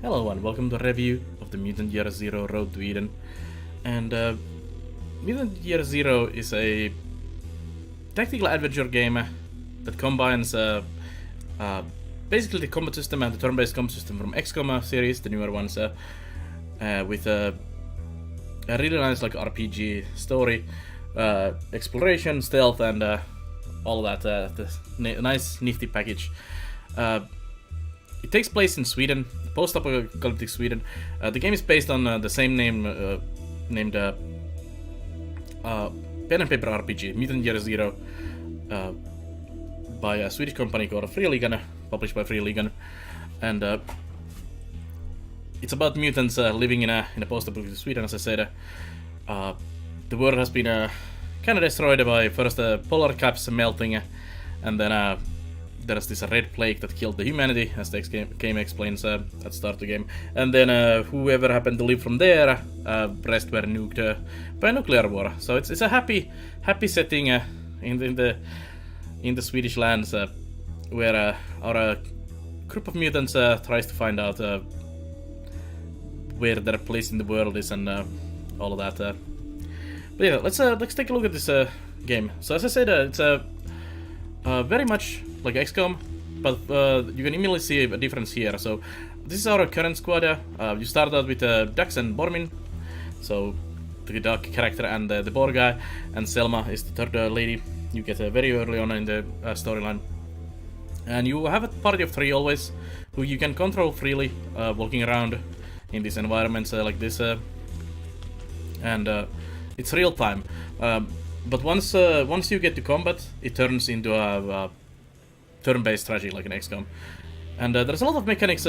Hello and welcome to a review of the Mutant Year Zero Road to Eden. And Mutant Year Zero is a tactical adventure game that combines basically the combat system and the turn-based combat system from XCOM series, the newer ones, with a really nice RPG story, exploration, stealth, and all that. Nice nifty package. It takes place in Sweden, post-apocalyptic Sweden. The game is based on the same name named pen and paper RPG, Mutant Year Zero, by a Swedish company called Free, published by Free. And it's about mutants living in a post-apocalyptic Sweden, as I said. The world has been kind of destroyed by first polar caps melting, and then there's this red plague that killed the humanity, as the game explains at the start of the game. And then whoever happened to live from there, rest were nuked by a nuclear war. So it's a happy setting in the Swedish lands, where our group of mutants tries to find out where their place in the world is and all of that. But yeah, let's take a look at this game. So as I said, it's very much like XCOM, but you can immediately see a difference here. So this is our current squad. You start out with Dax and Bormin, so the Duck character and the boar guy, and Selma is the third lady you get very early on in the storyline. And you have a party of 3 always, who you can control freely, walking around in these environments like this, and it's real time. But once you get to combat, it turns into a turn-based strategy like an XCOM. And there's a lot of mechanics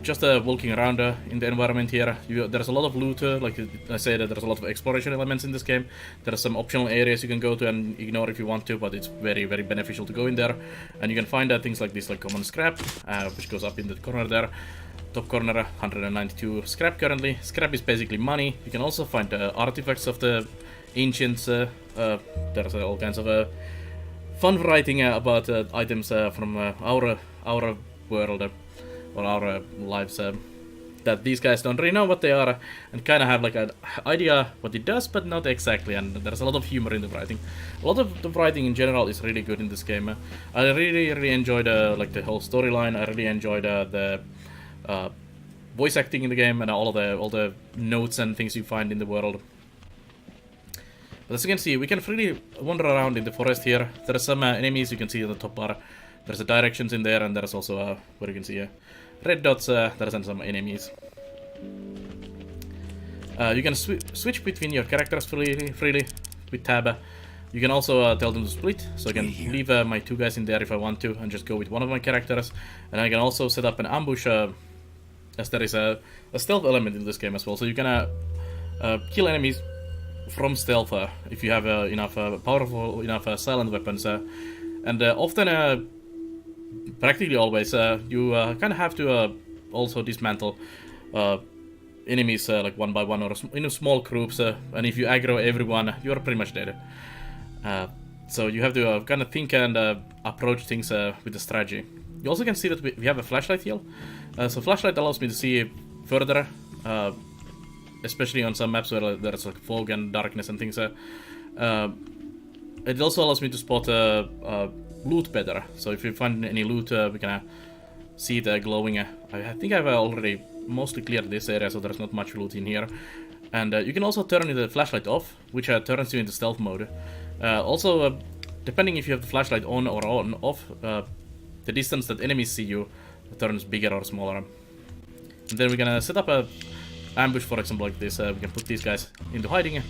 just walking around in the environment here. There's a lot of loot, like I said, there's a lot of exploration elements in this game. There are some optional areas you can go to and ignore if you want to, but it's very, very beneficial to go in there. And you can find things like this, like common scrap, which goes up in the corner there. Top corner, 192 scrap currently. Scrap is basically money. You can also find artifacts of the ancients. There's all kinds of fun writing about items from our world or our lives that these guys don't really know what they are and kind of have like an idea what it does, but not exactly. And there's a lot of humor in the writing. A lot of the writing in general is really good in this game. I really enjoyed like the whole storyline. I really enjoyed the voice acting in the game and all the notes and things you find in the world. But as you can see, we can freely wander around in the forest here. There are some enemies you can see on the top bar. There's directions in there, and there's also where you can see red dots. There's some enemies. You can switch between your characters freely with tab. You can also tell them to split, so I can leave my 2 guys in there if I want to, and just go with one of my characters. And I can also set up an ambush, as there is a stealth element in this game as well. So you can kill enemies from stealth if you have enough powerful enough silent weapons, and often, practically always, you kind of have to also dismantle enemies like one by one or in small groups, and if you aggro everyone, you're pretty much dead. So you have to kind of think and approach things with a strategy. You also can see that we have a flashlight here. So flashlight allows me to see further, especially on some maps where there's like fog and darkness and things. It also allows me to spot loot better. So if you find any loot, we can see it glowing. I think I've already mostly cleared this area, so there's not much loot in here. And you can also turn the flashlight off, which turns you into stealth mode. Also, depending if you have the flashlight on or off, the distance that enemies see you turns bigger or smaller. And then we're gonna set up a ambush, for example, like this. We can put these guys into hiding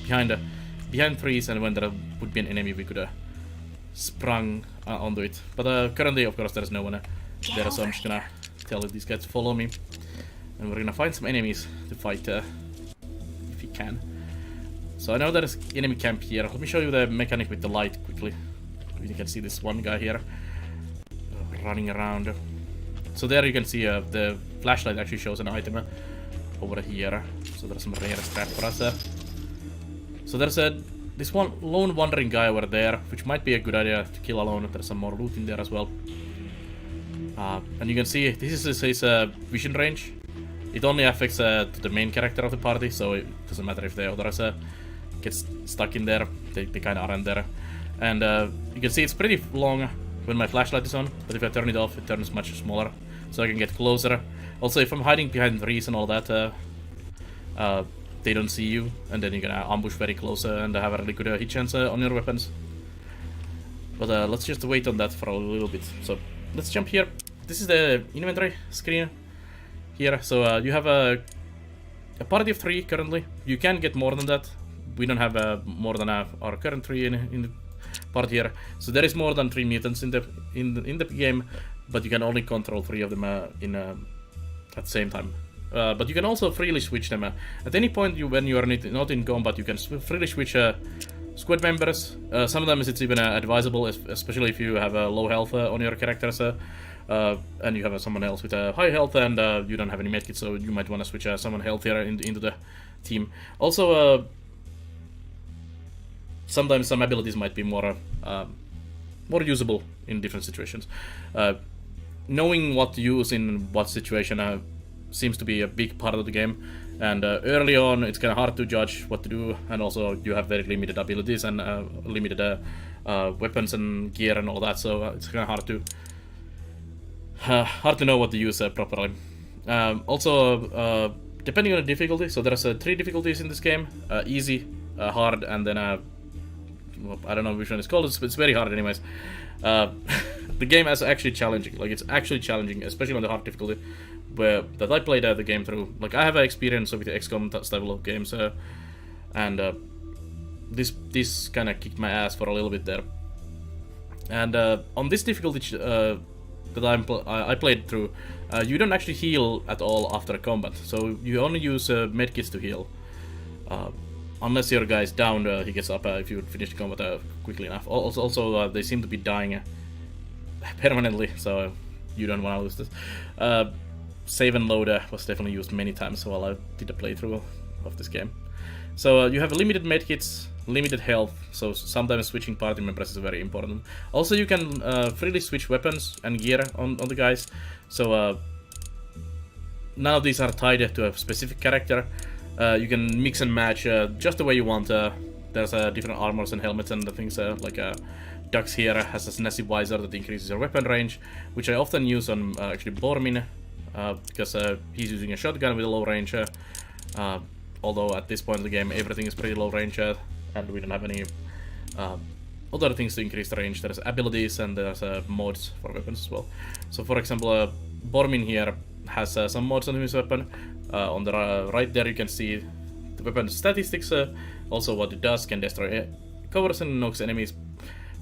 behind trees, and when there would be an enemy, we could sprung onto it. But currently, of course, there's no one there, so I'm just gonna tell these guys to follow me, and we're gonna find some enemies to fight if we can. So I know there's enemy camp here. Let me show you the mechanic with the light quickly. You can see this one guy here running around. So there you can see the flashlight actually shows an item over here. So there's some rare scrap for us. So there's this one lone wandering guy over there, which might be a good idea to kill alone. There's some more loot in there as well. And you can see this is his vision range. it only affects the main character of the party, so it doesn't matter if the others get stuck in there. They kind of aren't there. And you can see it's pretty long when my flashlight is on, but if I turn it off, it turns much smaller, so I can get closer. Also, if I'm hiding behind trees and all that, they don't see you, and then you can ambush very close and have a really good hit chance on your weapons. But let's just wait on that for a little bit. So let's jump here. This is the inventory screen here. So you have a party of 3 currently. You can get more than that. We don't have more than our current 3 in the party here. So there is more than 3 mutants in the game, but you can only control 3 of them at the same time. But you can also freely switch them. At any point when you are not in combat, you can freely switch squad members. Sometimes it's even advisable, especially if you have low health on your characters, and you have someone else with high health, and you don't have any medkits, so you might want to switch someone healthier into the team. Also, sometimes some abilities might be more usable in different situations. Knowing what to use in what situation seems to be a big part of the game, and early on it's kind of hard to judge what to do, and also you have very limited abilities and limited weapons and gear and all that, so it's kind of hard to know what to use properly. Also, depending on the difficulty, so there's 3 difficulties in this game: easy, hard, and then well, I don't know which one it's called. It's very hard, anyways. The game is actually challenging. Like, it's actually challenging, especially on the hard difficulty. That I played the game through. Like, I have experience with the XCOM style of games, and this kind of kicked my ass for a little bit there. And on this difficulty that I played through, you don't actually heal at all after combat. So you only use medkits to heal. Unless your guy is down, he gets up if you finish the combat quickly enough. Also, they seem to be dying permanently, so you don't want to lose this. Save and load was definitely used many times while I did a playthrough of this game. So you have limited medkits, limited health, so sometimes switching party members is very important. Also, you can freely switch weapons and gear on the guys, so none of these are tied to a specific character. You can mix and match just the way you want. There's different armors and helmets and the things like Dux here has a snazzy visor that increases your weapon range, which I often use on actually Bormin, because he's using a shotgun with a low range. Although at this point in the game everything is pretty low range, and we don't have any other things to increase the range. There's abilities and there's mods for weapons as well. So for example, Bormin here has some mods on his weapon. On the right there you can see the weapon statistics, also what it does: can destroy covers and knocks enemies,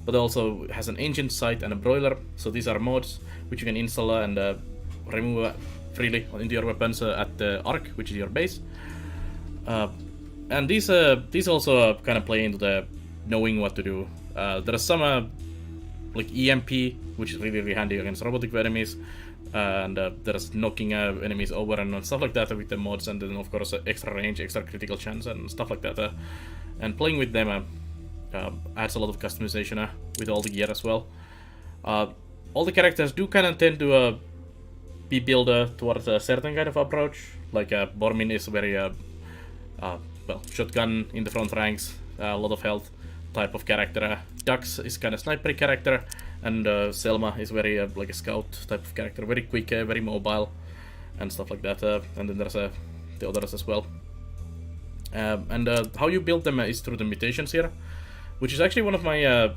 but also has an engine sight and a broiler. So these are mods which you can install and remove freely into your weapons at the Arc, which is your base. And these also kind of play into the knowing what to do. There's some like EMP, which is really handy against robotic enemies, and there's knocking enemies over and stuff like that with the mods, and then of course extra range, extra critical chance and stuff like that. And playing with them adds a lot of customization with all the gear as well. All the characters do kind of tend to be built towards a certain kind of approach. Like Bormin is very well, shotgun in the front ranks, a lot of health type of character. Dux is kind of snipery character, and Selma is very like a scout type of character, very quick, very mobile, and stuff like that. And then there's the others as well. And how you build them is through the mutations here, which is actually one of my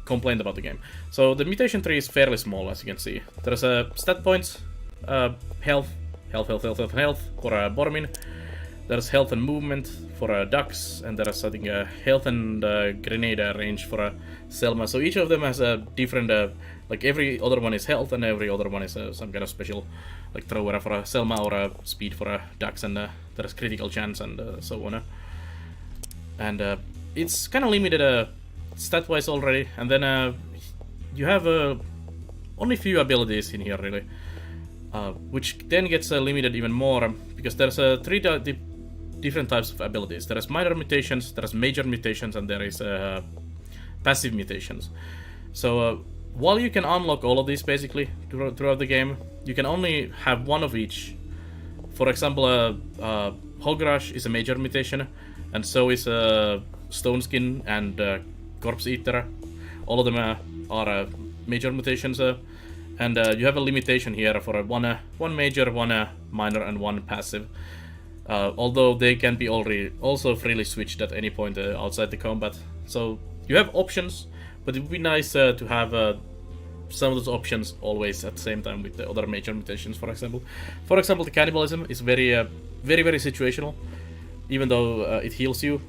complaints about the game. So the mutation tree is fairly small, as you can see. There's stat points, health for Bormin. There's health and movement for Dux, and there's I think health and grenade range for Selma. So each of them has a different, like every other one is health, and every other one is some kind of special, like thrower for Selma or speed for Dux, and there's critical chance and so on. And it's kind of limited stat-wise already, and then you have only few abilities in here really, which then gets limited even more because there's 3 different types of abilities. There's minor mutations, there's major mutations, and there is passive mutations. So while you can unlock all of these basically throughout the game, you can only have one of each for example, Hog Rush is a major mutation, and so is Stone Skin and Corpse Eater. All of them are major mutations, and you have a limitation here for one major, one minor, and one passive. Although they can be also freely switched at any point outside the combat. So you have options, but it would be nice to have some of those options always at the same time with the other major mutations, for example. For example, the cannibalism is very situational. Even though it heals you,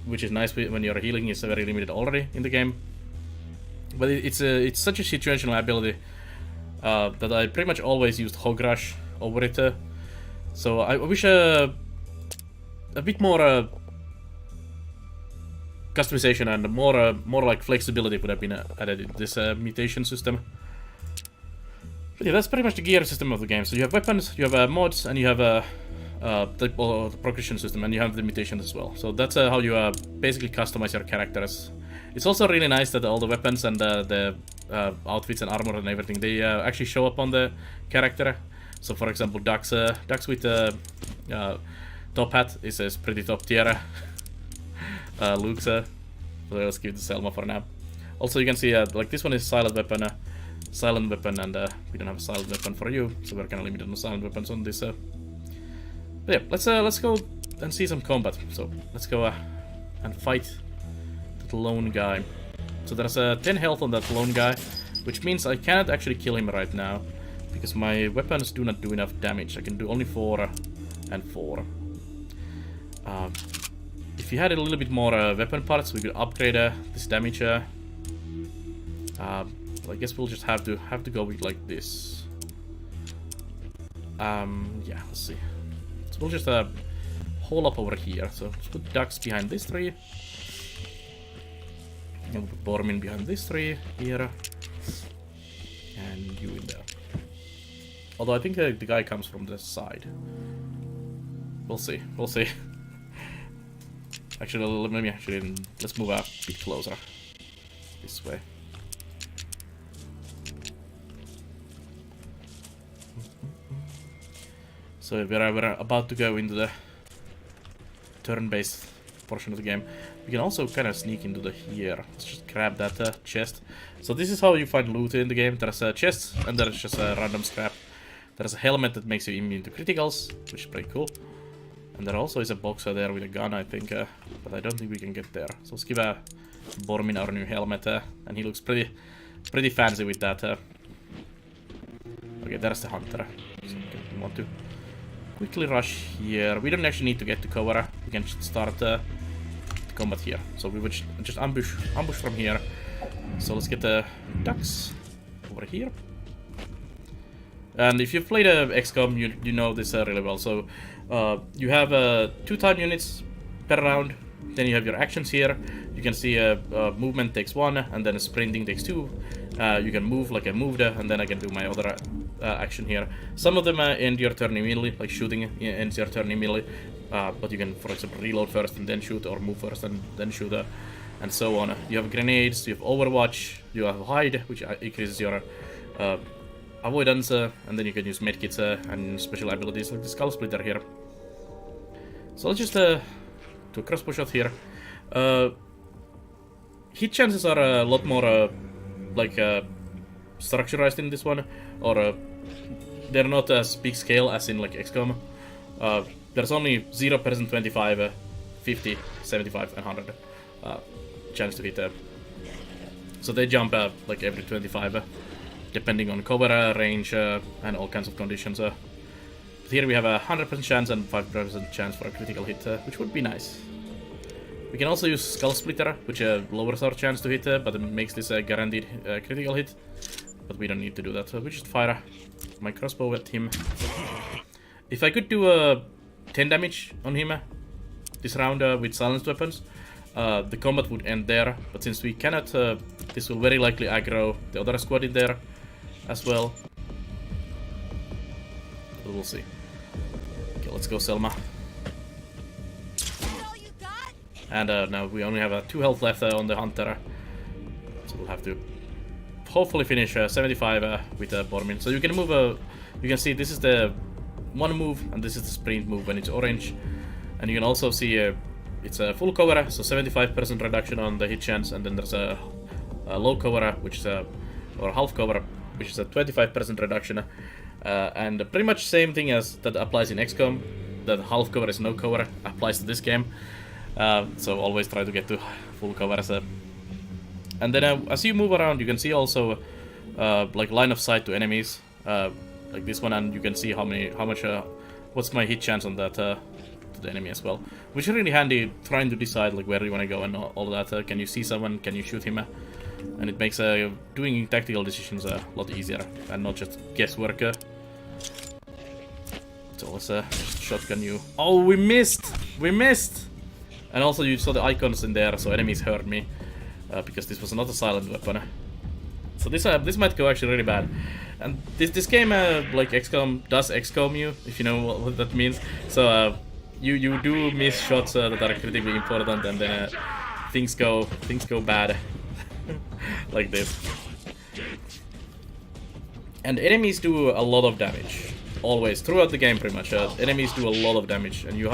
which is nice when you're healing, it's very limited already in the game. But it's such a situational ability that I pretty much always used Hog Rush over it. So I wish a bit more customization and more like flexibility would have been added in this mutation system. But yeah, that's pretty much the gear system of the game. So you have weapons, you have mods, and you have the progression system, and you have the mutations as well. So that's how you basically customize your characters. It's also really nice that all the weapons and the outfits and armor and everything, they actually show up on the character. So for example, Dux with top hat is pretty top tier. Luke's, so let's give it to Selma for now. Also, you can see like this one is silent weapon, and we don't have a silent weapon for you, so we're kind of limited on silent weapons on this. But yeah, let's go and see some combat. So let's go and fight that lone guy. So there's 10 health on that lone guy, which means I cannot actually kill him right now because my weapons do not do enough damage. I can do only 4 and 4. If you had a little bit more weapon parts, we could upgrade this damage. I guess we'll just have to go with like this. Yeah, let's see. So we'll just hole up over here. So let's put ducks behind this tree. And we'll put Bormin behind this tree here. And you in there. Although I think the guy comes from the side. We'll see. We'll see. Actually, let's move a bit closer. This way. So we're about to go into the turn-based portion of the game. We can also kind of sneak into the here. Let's just grab that chest. So this is how you find loot in the game. There's a chest and there's just a random scrap. There's a helmet that makes you immune to criticals, which is pretty cool. And there also is a boxer there with a gun, I think, but I don't think we can get there. So let's give Bormin our new helmet, and he looks pretty fancy with that. Okay, there's the hunter. So we want to quickly rush here. We don't actually need to get to cover. We can just start the combat here. So we would just ambush from here. So let's get the ducks over here. And if you've played XCOM, you know this really well. So you have 2 time units per round. Then you have your actions here. You can see movement takes 1, and then sprinting takes 2. You can move like I moved, and then I can do my other action here. Some of them end your turn immediately, like shooting ends your turn immediately. But you can, for example, reload first and then shoot, or move first and then shoot, and so on. You have grenades, you have Overwatch, you have Hide, which increases your avoidance, and then you can use medkits and special abilities like the Skull Splitter here. So let's just do a crossbow shot here. Hit chances are a lot more structurized in this one, or they're not as big scale as in like XCOM. There's only 0%, 25, 50, 75, and 100 chance to hit. So they jump like every 25. Depending on cover, range, and all kinds of conditions. But here we have a 100% chance and 5% chance for a critical hit, which would be nice. We can also use Skull Splitter, which lowers our chance to hit, but it makes this a guaranteed critical hit. But we don't need to do that, so we just fire my crossbow at him. If I could do 10 damage on him this round with silenced weapons, the combat would end there. But since we cannot, this will very likely aggro the other squad in there as well. But we'll see. Okay, let's go, Selma. And now we only have 2 health left on the hunter, so we'll have to hopefully finish 75 with Bormin. So you can move. You can see this is the one move, and this is the sprint move when it's orange. And you can also see it's a full cover, so 75% reduction on the hit chance, and then there's a low cover, which is or half cover, which is a 25% reduction. And pretty much same thing as that applies in XCOM. That half cover is no cover applies to this game. So always try to get to full covers. And then as you move around, you can see also like line of sight to enemies, like this one, and you can see how much what's my hit chance on that to the enemy as well, which is really handy trying to decide like where you want to go and all that. Can you see someone? Can you shoot him? And it makes doing tactical decisions a lot easier and not just guesswork. So let's just shotgun you. Oh, we missed! We missed! And also you saw the icons in there, so enemies heard me because this was not a silent weapon. So this might go actually really bad. And this game, like XCOM, does XCOM you, if you know what that means. So you do miss shots that are critically important, and then things go bad, like this. And enemies do a lot of damage, always throughout the game, pretty much. Enemies do a lot of damage, and you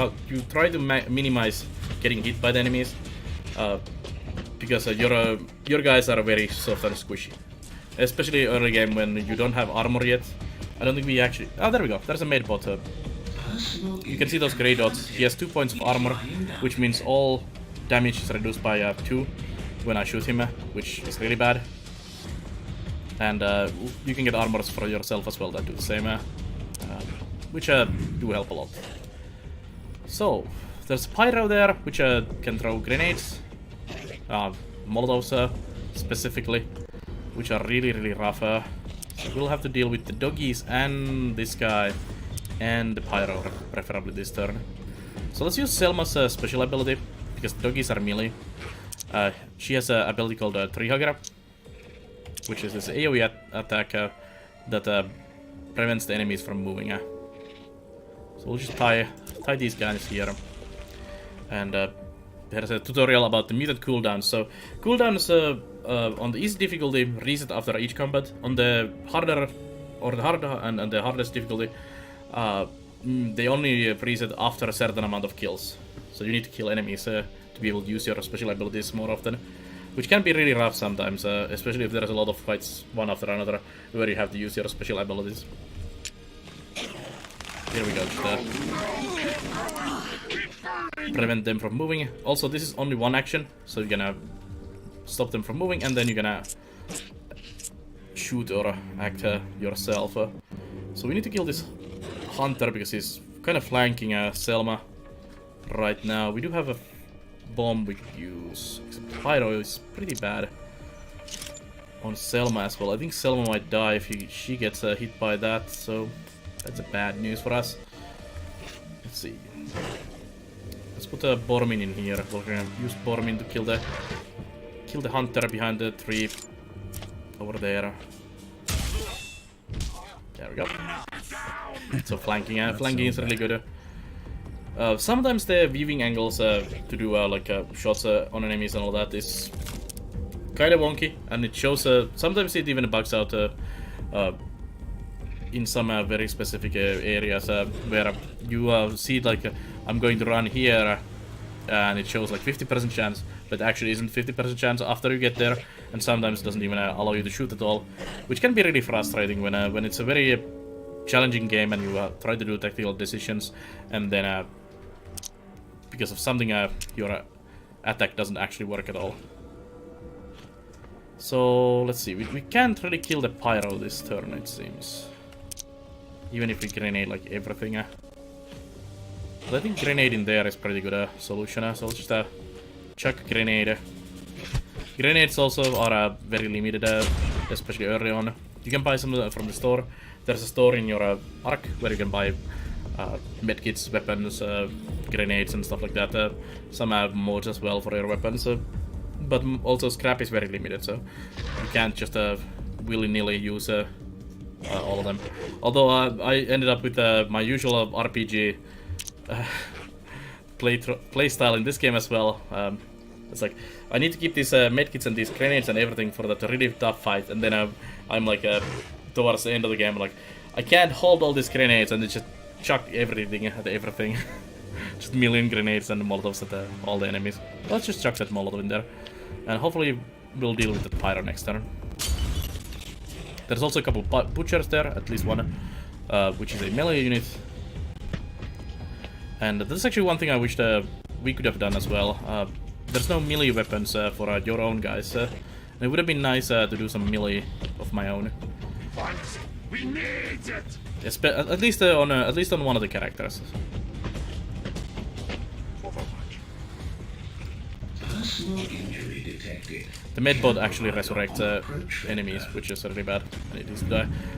try to minimize getting hit by the enemies, because your guys are very soft and squishy. Especially early game when you don't have armor yet. I don't think we actually... Oh, there we go. There's a maid bot. You can see those grey dots. He has 2 points of armor, which means all damage is reduced by 2 when I shoot him, which is really bad. And you can get armors for yourself as well that do the same, which do help a lot. So, there's Pyro there, which can throw grenades. Molotovs specifically, which are really, really rough. So we'll have to deal with the doggies and this guy and the Pyro, preferably this turn. So let's use Selma's special ability, because the doggies are melee. She has an ability called Tree Hugger, which is this AoE attack that prevents the enemies from moving. So we'll just tie these guys here. And there's a tutorial about the mutant cooldown. So cooldowns on the easy difficulty reset after each combat. On the harder or the harder and the hardest difficulty, they only reset after a certain amount of kills. So you need to kill enemies to be able to use your special abilities more often, which can be really rough sometimes, especially if there's a lot of fights one after another where you have to use your special abilities. Here we go. Just prevent them from moving. Also, this is only one action, so you're gonna stop them from moving, and then you're gonna shoot or act yourself. So we need to kill this hunter because he's kind of flanking Selma right now. We do have a bomb we could use. Except Pyro is pretty bad on Selma as well. I think Selma might die if she gets hit by that, so that's a bad news for us. Let's see. Let's put a Bormin in here. We're gonna use Bormin to kill the hunter behind the tree over there. There we go. So flanking is really good. Sometimes the viewing angles to do like shots on enemies and all that is kind of wonky, and it shows. Sometimes it even bugs out in some very specific areas where you see like I'm going to run here, and it shows like 50% chance, but actually isn't 50% chance after you get there, and sometimes it doesn't even allow you to shoot at all, which can be really frustrating when it's a very challenging game and you try to do tactical decisions, and then because of something your attack doesn't actually work at all. So let's see, we can't really kill the Pyro this turn, it seems, even if we grenade like everything. But I think grenade in there is pretty good solution, so let's just chuck grenade. Grenades also are very limited, especially early on. You can buy some from the store. There's a store in your arc where you can buy medkits, weapons, grenades and stuff like that. Some have mods as well for your weapons, but also scrap is very limited, so you can't just willy-nilly use all of them. Although I ended up with my usual RPG play style in this game as well. It's like I need to keep these medkits and these grenades and everything for that really tough fight, and then I'm like towards the end of the game, like I can't hold all these grenades, and it's just chuck everything at everything. Just a million grenades and molotovs at all the enemies. Let's just chuck that molotov in there. And hopefully we'll deal with the pyro next turn. There's also a couple butchers there, at least one, which is a melee unit. And there's actually one thing I wish we could have done as well. There's no melee weapons for your own guys. And it would have been nice to do some melee of my own. We need it. At least on one of the characters. Injury detected. The medbot actually resurrects enemies, which is really bad. And it is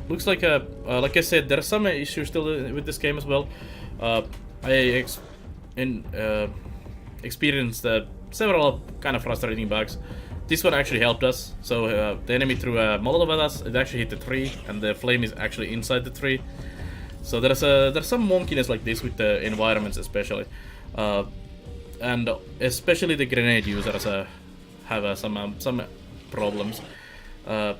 looks like like I said, there are some issues still with this game as well. I experienced several kind of frustrating bugs. This one actually helped us. So the enemy threw a molotov at us. It actually hit the tree, and the flame is actually inside the tree. So there's some wonkiness like this with the environments, especially. And especially the grenade users have some problems.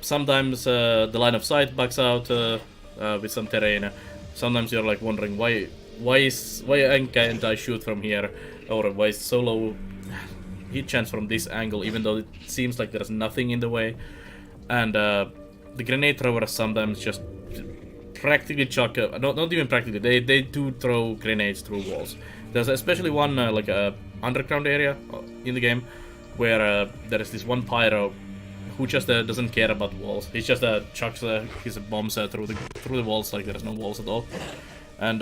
Sometimes the line of sight bugs out with some terrain. Sometimes you're like wondering why can't I shoot from here, or why is so low hit chance from this angle, even though it seems like there's nothing in the way. And the grenade throwers sometimes just practically chuck, not even practically, they do throw grenades through walls. There's especially one like a underground area in the game where there is this one pyro who just doesn't care about walls. He just chucks his bombs through the walls like there's no walls at all, and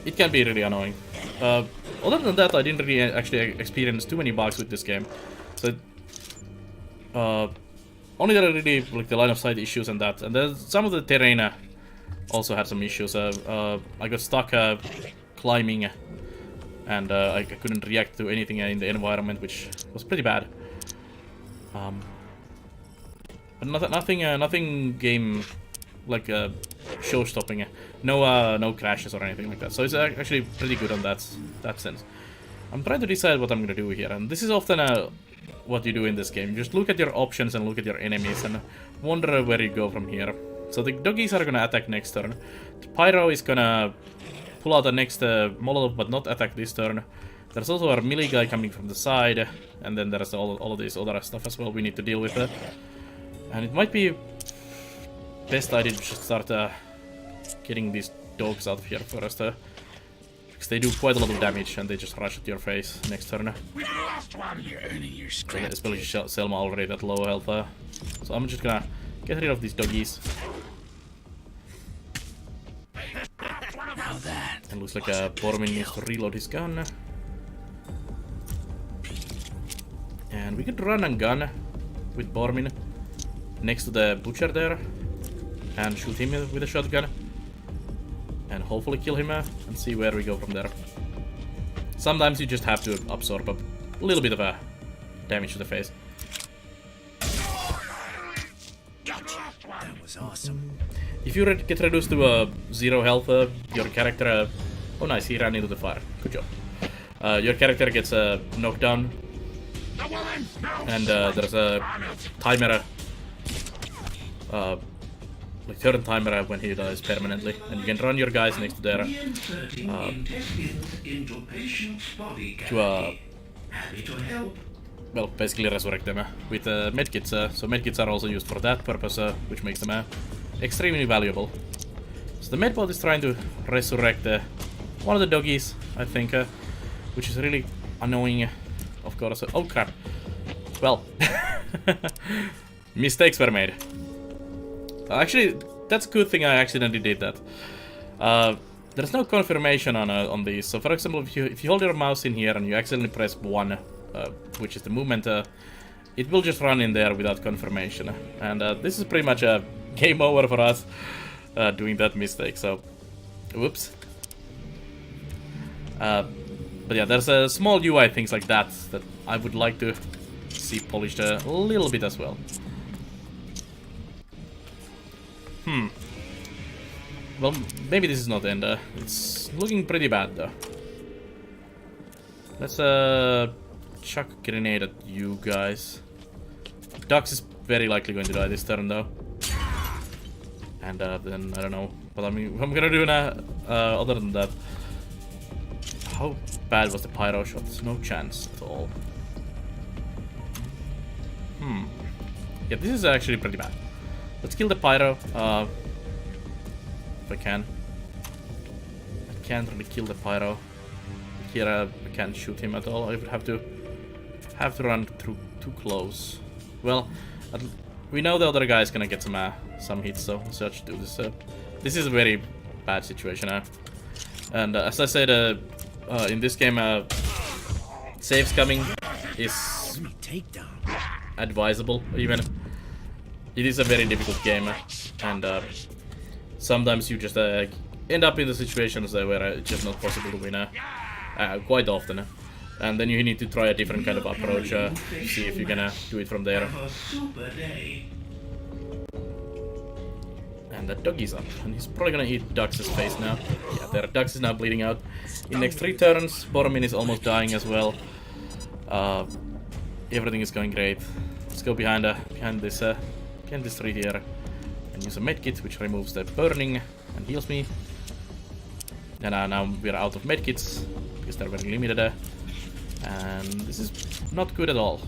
it can be really annoying. Other than that, I didn't really actually experience too many bugs with this game. So only there are really like the line of sight issues and that, and then some of the terrain also had some issues. I got stuck climbing, and I couldn't react to anything in the environment, which was pretty bad. But nothing game like show-stopping. No crashes or anything like that. So it's actually pretty good on that sense. I'm trying to decide what I'm gonna do here, and this is often what you do in this game. You just look at your options and look at your enemies and wonder where you go from here. So the doggies are gonna attack next turn. The pyro is gonna pull out the next molotov but not attack this turn. There's also a melee guy coming from the side, and then there's all of this other stuff as well we need to deal with. And it might be best I did just start getting these dogs out of here first, because they do quite a lot of damage and they just rush at your face next turn. We lost one. You're earning your scraps. Especially Selma already at low health. So I'm just gonna get rid of these doggies. Now that. And looks like Bormin needs to reload his gun. And we could run and gun with Bormin next to the butcher there and shoot him with a shotgun and hopefully kill him and see where we go from there. Sometimes you just have to absorb a little bit of damage to the face. That was awesome. If you get reduced to 0 health, your character... oh nice, he ran into the fire. Good job. Your character gets knocked down, and there's a timer, like turn timer when he dies permanently, and you can run your guys next to there to well, basically resurrect them with medkits. So medkits are also used for that purpose, which makes them extremely valuable. So the medbot is trying to resurrect one of the doggies, I think, which is really annoying, of course. Oh crap. Well, mistakes were made. Actually, that's a good thing I accidentally did that. There's no confirmation on these. So for example, if you hold your mouse in here and you accidentally press 1, which is the movement, it will just run in there without confirmation. And this is pretty much a game over for us doing that mistake, so whoops. But yeah, there's a small UI things like that that I would like to see polished a little bit as well. Well, maybe this is not the end. It's looking pretty bad though. Let's chuck a grenade at you guys. Dux is very likely going to die this turn though. And then, I don't know, But I mean, I'm gonna do other than that. How bad was the pyro shot? No chance at all. Yeah, this is actually pretty bad. Let's kill the pyro. If I can. I can't really kill the pyro. Here I can't shoot him at all. I would have to run through too close. Well, we know the other guy is gonna get some hits, so let's just do this. This is a very bad situation. And as I said, in this game, saves coming is advisable. Even it is a very difficult game, and sometimes you just end up in the situations where it's just not possible to win. Quite often, and then you need to try a different kind of approach. See if you're gonna do it from there. And the doggy's up, and he's probably gonna eat Dux's face now. Yeah, there, Dux is now bleeding out. In next 3 turns, Boromir is almost dying as well. Everything is going great. Let's go behind this tree here and use a medkit, which removes the burning and heals me. And now we're out of medkits because they're very limited, and this is not good at all.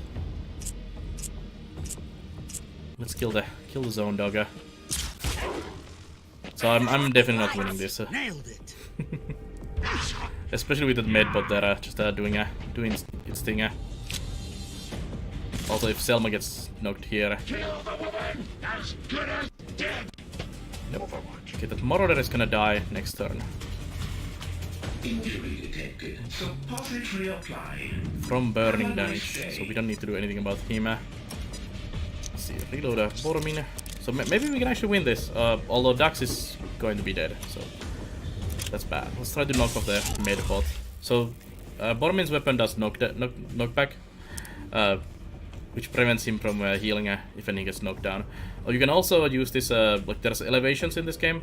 Let's kill the zone dog. So I'm definitely not winning this. Nailed it. Especially with the medbot there, just doing its thing. Also, if Selma gets knocked here. Yep. Okay, that Marauder is gonna die next turn. Injury detected. Suppository applied. From burning damage, so we don't need to do anything about him. Let's see, reload Boromir. So maybe we can actually win this, although Dux is going to be dead, so that's bad. Let's try to knock off the medbot. So Boromir's weapon does knockback, which prevents him from healing if he gets knocked down. Or you can also use this, like there's elevations in this game,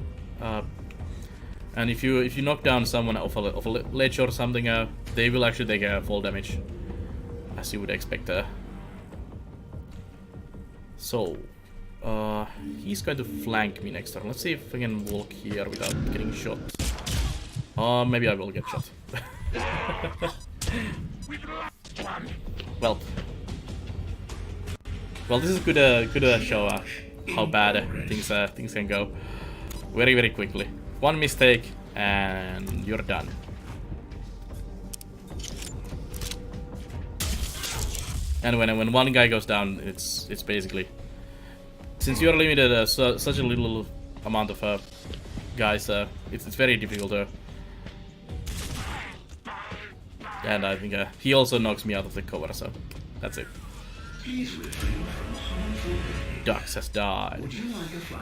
and if you knock down someone off a ledge or something, they will actually take fall damage, as you would expect. So he's going to flank me next turn. Let's see if I can walk here without getting shot. Maybe I will get shot. Well, this is good show how bad things can go very quickly. One mistake and you're done. And when one guy goes down, it's basically, since you're limited such a little amount of guys, it's very difficult. And I think he also knocks me out of the cover, so that's it. Dux has died.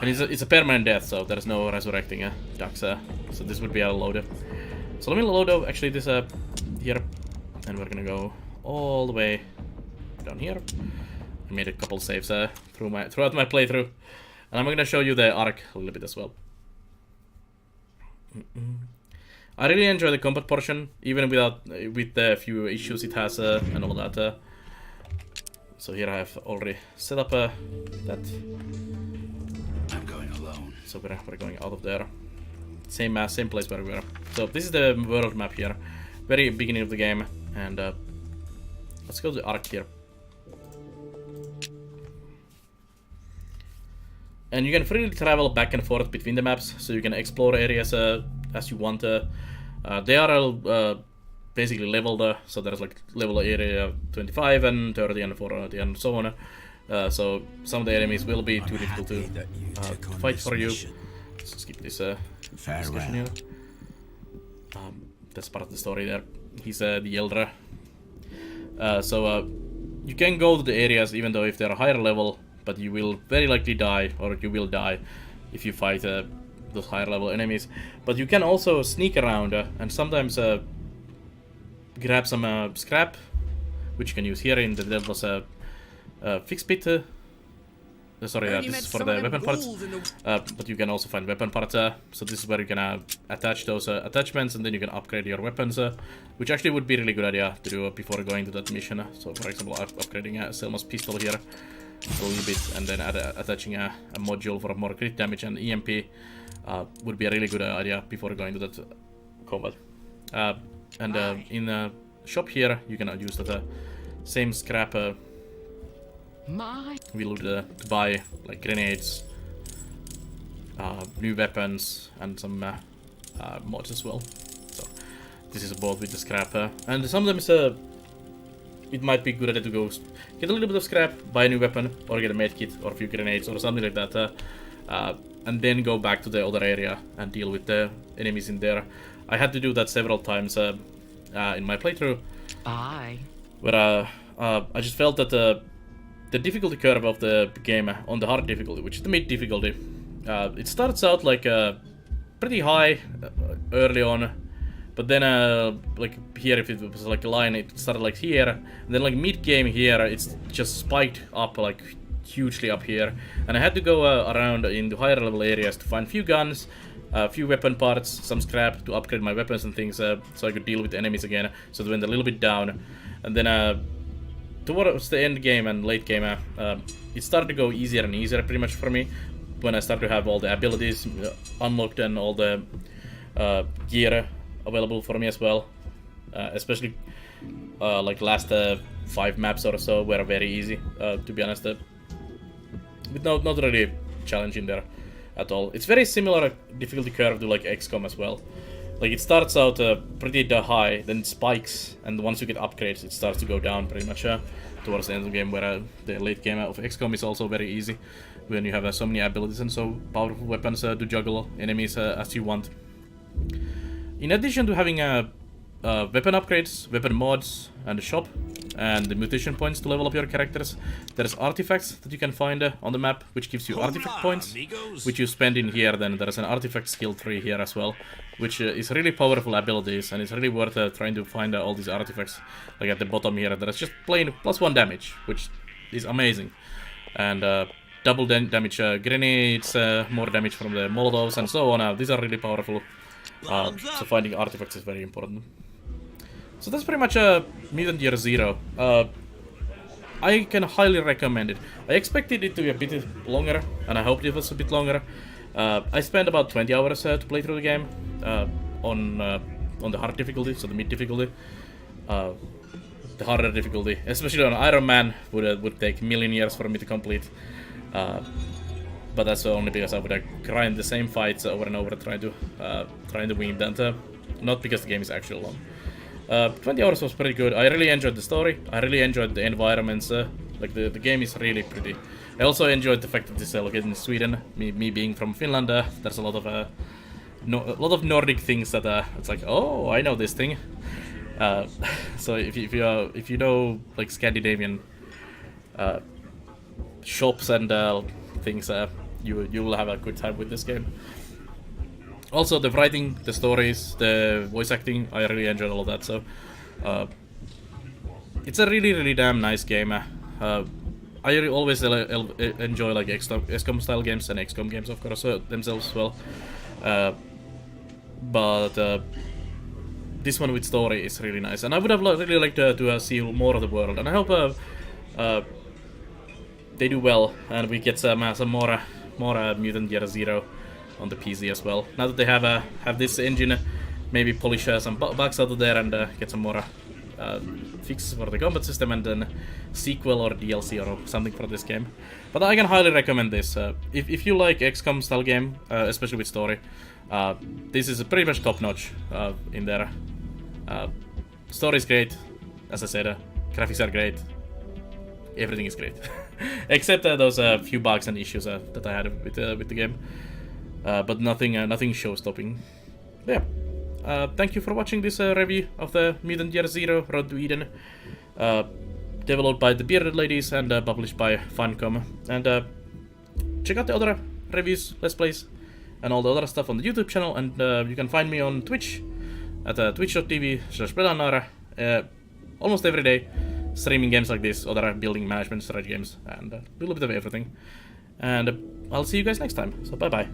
And it's a permanent death, so there's no resurrecting Dux. So this would be a loader. So let me load up actually this here. And we're gonna go all the way down here. I made a couple saves throughout my playthrough. And I'm gonna show you the arc a little bit as well. I really enjoy the combat portion, even with the few issues it has and all that. So here I have already set up that. I'm going alone. So we're going out of there. Same place where we were. So this is the world map here, very beginning of the game, and let's go to the arc here. And you can freely travel back and forth between the maps, so you can explore areas as you want. They are all basically leveled, so there's like level area 25 and 30 and 40 and so on. So some of the enemies will be too difficult to fight for you. Let's skip this discussion here. That's part of the story there. He's the elder. So you can go to the areas even though if they're higher level, but you will very likely die, or you will die if you fight those higher level enemies. But you can also sneak around and sometimes grab some scrap, which you can use here in the devil's fix pit. Sorry, this is for the weapon parts. But you can also find weapon parts. So this is where you can attach those attachments, and then you can upgrade your weapons, which actually would be a really good idea to do before going to that mission. So for example, upgrading Selma's pistol here. a little bit, and then attaching a module for more crit damage and EMP would be a really good idea before going to that combat. In the shop here, you can use that same scrap we loot to buy like grenades, new weapons, and some mods as well. So this is bought with the scrap, and sometimes it might be a good idea to go get a little bit of scrap, buy a new weapon, or get a medkit or a few grenades or something like that, and then go back to the other area and deal with the enemies in there. I had to do that several times in my playthrough. Where I just felt that the difficulty curve of the game on the hard difficulty, which is the mid difficulty, it starts out like pretty high early on, but then like here, if it was like a line, it started like here, and then like mid game here, it's just spiked up like hugely up here, and I had to go around into higher level areas to find few guns, a few weapon parts, some scrap to upgrade my weapons and things, so I could deal with the enemies again. So it went a little bit down, and then towards the end game and late game, it started to go easier and easier pretty much for me when I started to have all the abilities unlocked and all the gear available for me as well. Especially like last 5 maps or so were very easy, to be honest, with not really challenging there at all. It's very similar difficulty curve to like XCOM as well. Like it starts out pretty high, then it spikes, and once you get upgrades, it starts to go down pretty much towards the end of the game. Where the late game of XCOM is also very easy when you have so many abilities and so powerful weapons to juggle enemies as you want. In addition to having weapon upgrades, weapon mods, and a shop, and the mutation points to level up your characters, there's artifacts that you can find on the map, which gives you artifact points, which you spend in here. Then there's an artifact skill tree here as well, which is really powerful abilities, and it's really worth trying to find all these artifacts. Like at the bottom here, there's just plain +1 damage, which is amazing, and double damage grenades, more damage from the molotovs, and so on. These are really powerful, so finding artifacts is very important. So that's pretty much Mutant Year Zero. I can highly recommend it. I expected it to be a bit longer, and I hoped it was a bit longer. I spent about 20 hours to play through the game on the hard difficulty, so the mid difficulty. The harder difficulty, especially on Iron Man, would take a million years for me to complete. But that's only because I would grind the same fights over and over, trying to win that. Not because the game is actually long. 20 hours was pretty good. I really enjoyed the story. I really enjoyed the environments. Like the game is really pretty. I also enjoyed the fact that it's located in Sweden. Me being from Finland, there's a lot of Nordic things that it's like, oh, I know this thing. So if you know like Scandinavian shops and things, you will have a good time with this game. Also, the writing, the stories, the voice acting, I really enjoyed all of that. So it's a really damn nice game. I always enjoy like XCOM style games and XCOM games, of course, themselves as well. But this one with story is really nice, and I would have really liked to see more of the world. And I hope they do well, and we get some more Mutant Year Zero on the PC as well. Now that they have this engine, maybe polish some bugs out of there and get some more fixes for the combat system, and then sequel or DLC or something for this game. But I can highly recommend this. If you like XCOM style game, especially with story, this is pretty much top notch in there. Story is great, as I said. Graphics are great. Everything is great, except those few bugs and issues that I had with the game. But nothing show-stopping. Yeah. Thank you for watching this review of the Mutant Year Zero Road to Eden. Developed by the Bearded Ladies and published by Funcom. And check out the other reviews, Let's Plays, and all the other stuff on the YouTube channel. And you can find me on Twitch at twitch.tv/Belanar almost every day, streaming games like this, other building management strategy games, and a little bit of everything. And I'll see you guys next time. So bye-bye.